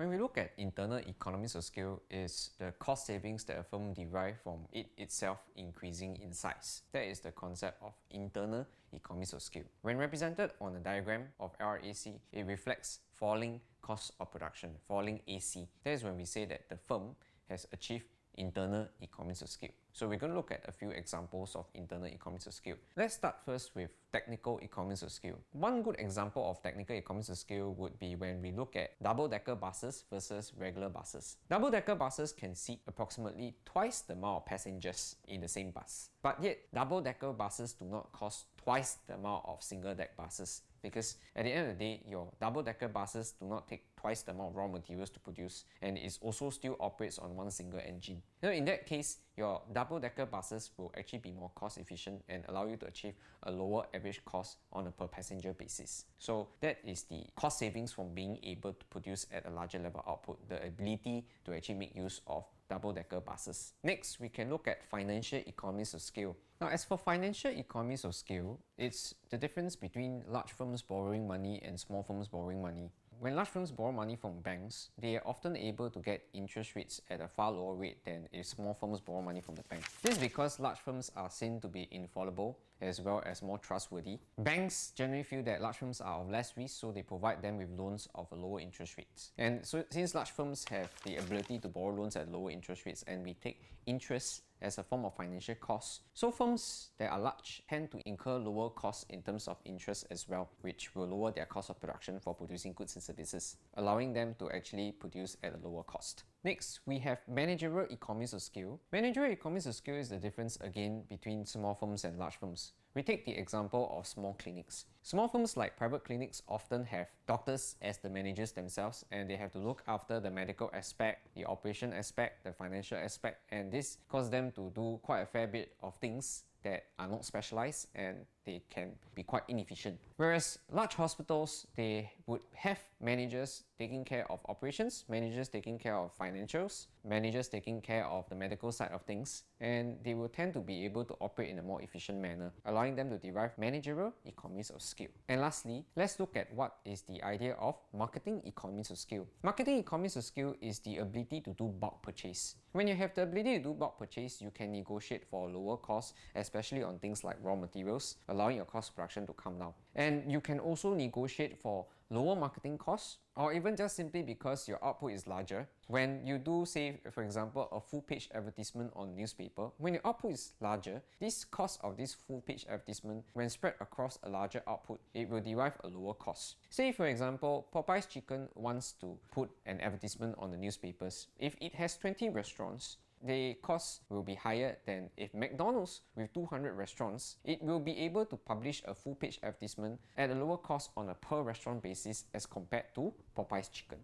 When we look at internal economies of scale, is the cost savings that a firm derives from it itself increasing in size. That is the concept of internal economies of scale. When represented on a diagram of LRAC, it reflects falling cost of production, falling AC. That is when we say that the firm has achieved internal economies of scale. So we're going to look at a few examples of internal economies of scale. Let's start first with technical economies of scale. One good example of technical economies of scale would be when we look at double-decker buses versus regular buses. Double-decker buses can seat approximately twice the amount of passengers in the same bus. But yet, double-decker buses do not cost twice the amount of single-deck buses, because at the end of the day, your double-decker buses do not take twice the amount of raw materials to produce, and it also still operates on one single engine. Now, in that case, your double-decker buses will actually be more cost efficient and allow you to achieve a lower average cost on a per passenger basis. So that is the cost savings from being able to produce at a larger level output, the ability to actually make use of double-decker buses. Next, we can look at financial economies of scale. Now, as for financial economies of scale, it's the difference between large firms borrowing money and small firms borrowing money. When large firms borrow money from banks, they are often able to get interest rates at a far lower rate than if small firms borrow money from the bank. This is because large firms are seen to be infallible as well as more trustworthy. Banks generally feel that large firms are of less risk, so they provide them with loans of a lower interest rates. And so since large firms have the ability to borrow loans at lower interest rates and we take interest as a form of financial cost, so firms that are large tend to incur lower costs in terms of interest as well, which will lower their cost of production for producing goods and services, allowing them to actually produce at a lower cost. Next, we have managerial economies of scale. Managerial economies of scale is the difference again between small firms and large firms. We take the example of small clinics. Small firms like private clinics often have doctors as the managers themselves, and they have to look after the medical aspect, the operation aspect, the financial aspect, and this causes them to do quite a fair bit of things that are not specialized and they can be quite inefficient. Whereas large hospitals, they would have managers taking care of operations, managers taking care of financials, managers taking care of the medical side of things, and they will tend to be able to operate in a more efficient manner, allowing them to derive managerial economies of scale. And lastly, let's look at what is the idea of marketing economies of scale. Marketing economies of scale is the ability to do bulk purchase. When you have the ability to do bulk purchase, you can negotiate for a lower cost, especially on things like raw materials, allowing your cost of production to come down. And you can also negotiate for lower marketing costs, or even just simply because your output is larger. When you do, say, for example, a full-page advertisement on newspaper, when your output is larger, this cost of this full-page advertisement, when spread across a larger output, it will derive a lower cost. Say, for example, Popeye's Chicken wants to put an advertisement on the newspapers. If it has 20 restaurants, the cost will be higher than if McDonald's with 200 restaurants, it will be able to publish a full-page advertisement at a lower cost on a per restaurant basis as compared to Popeye's Chicken.